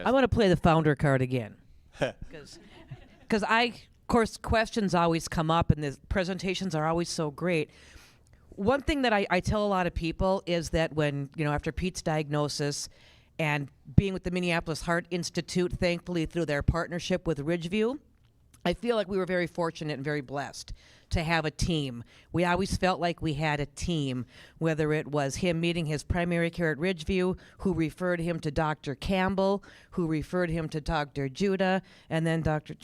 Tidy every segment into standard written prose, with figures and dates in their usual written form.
Yes. I want to play the founder card again. Because of course, questions always come up and the presentations are always so great. One thing that I tell a lot of people is that when, after Pete's diagnosis and being with the Minneapolis Heart Institute, thankfully through their partnership with Ridgeview, I feel like we were very fortunate and very blessed to have a team. We always felt like we had a team, whether it was him meeting his primary care at Ridgeview, who referred him to Dr. Campbell, who referred him to Dr. Judah, and then Dr.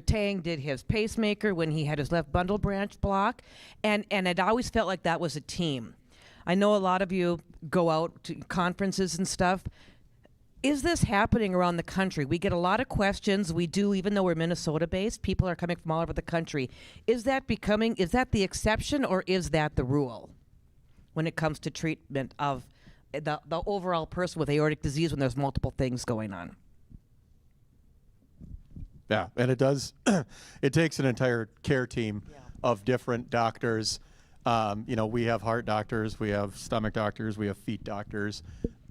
Tang did his pacemaker when he had his left bundle branch block, and it always felt like that was a team. I know a lot of you go out to conferences and stuff. Is this happening around the country? We get a lot of questions. We do, even though we're Minnesota-based, people are coming from all over the country. Is that the exception or is that the rule when it comes to treatment of the overall person with aortic disease when there's multiple things going on? Yeah, and it does. It takes an entire care team of different doctors. We have heart doctors, we have stomach doctors, we have feet doctors.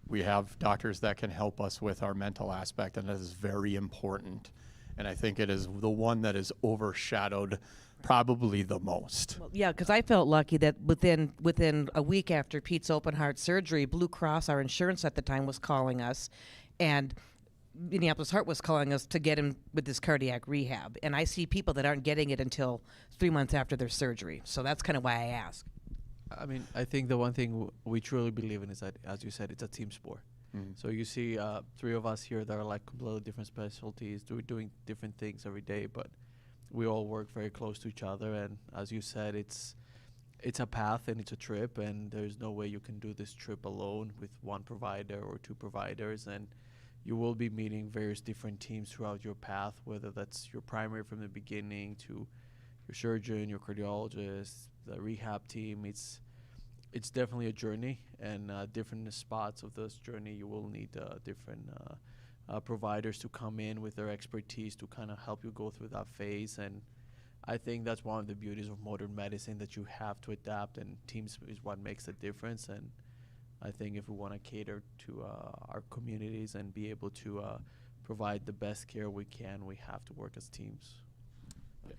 We have doctors that can help us with our mental aspect, and that is very important. And I think it is the one that is overshadowed probably the most. Well, yeah, because I felt lucky that within a week after Pete's open heart surgery, Blue Cross, our insurance at the time, was calling us, and Minneapolis Heart was calling us to get him with this cardiac rehab. And I see people that aren't getting it until 3 months after their surgery. So that's kind of why I ask. I mean, I think the one thing we truly believe in is that, as you said, it's a team sport. So you see 3 of us here that are like completely different specialties, doing different things every day, but we all work very close to each other. And as you said, it's a path and it's a trip, and there's no way you can do this trip alone with one provider or 2 providers. And you will be meeting various different teams throughout your path, whether that's your primary from the beginning to your surgeon, your cardiologist, the rehab team. It's definitely a journey, and different spots of this journey you will need different providers to come in with their expertise to kind of help you go through that phase. And I think that's one of the beauties of modern medicine, that you have to adapt, and teams is what makes the difference. And I think if we want to cater to our communities and be able to provide the best care we can, we have to work as teams.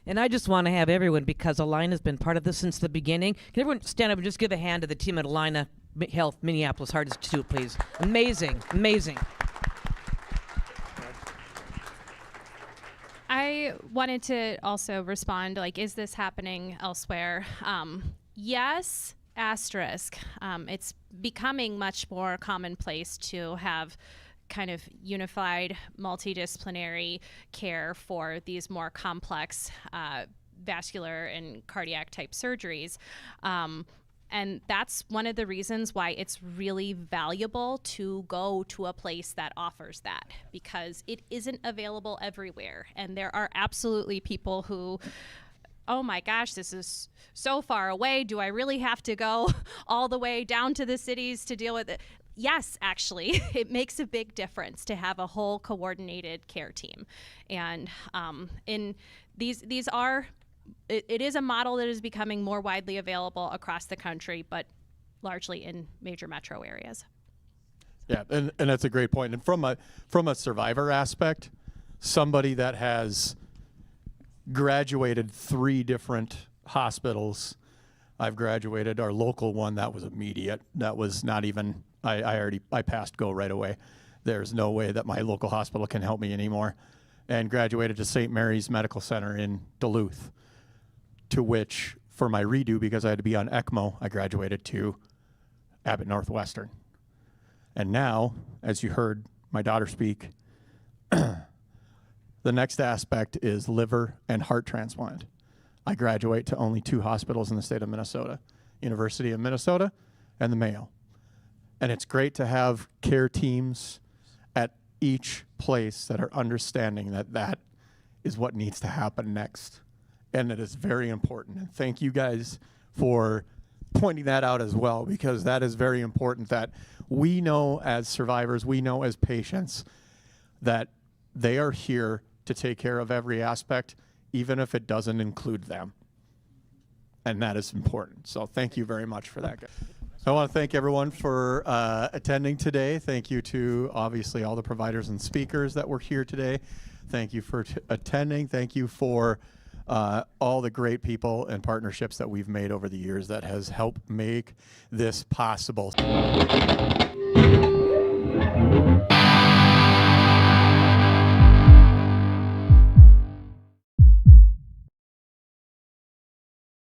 And I just want to have everyone, because Allina has been part of this since the beginning. Can everyone stand up and just give a hand to the team at Allina Health Minneapolis Heart Institute, please? Amazing, amazing. I wanted to also respond, is this happening elsewhere? Yes, asterisk. It's becoming much more commonplace to have kind of unified multidisciplinary care for these more complex vascular and cardiac type surgeries. And that's one of the reasons why it's really valuable to go to a place that offers that, because it isn't available everywhere. And there are absolutely people who, oh my gosh, this is so far away. Do I really have to go all the way down to the cities to deal with it? Yes, actually, it makes a big difference to have a whole coordinated care team. And it is a model that is becoming more widely available across the country, but largely in major metro areas. Yeah, and that's a great point. And from a survivor aspect, somebody that has graduated 3 different hospitals. I've graduated our local one, that was immediate. That was not even, I passed go right away. There's no way that my local hospital can help me anymore. And graduated to St. Mary's Medical Center in Duluth, to which, for my redo, because I had to be on ECMO, I graduated to Abbott Northwestern. And now, as you heard my daughter speak, the next aspect is liver and heart transplant. I graduate to only 2 hospitals in the state of Minnesota, University of Minnesota and the Mayo. And it's great to have care teams at each place that are understanding that that is what needs to happen next. And it is very important. And thank you guys for pointing that out as well, because that is very important, that we know as survivors, we know as patients, that they are here to take care of every aspect, even if it doesn't include them. And that is important. So thank you very much for that, guys. I want to thank everyone for attending today. Thank you to obviously all the providers and speakers that were here today. Thank you for attending. Thank you for all the great people and partnerships that we've made over the years that has helped make this possible.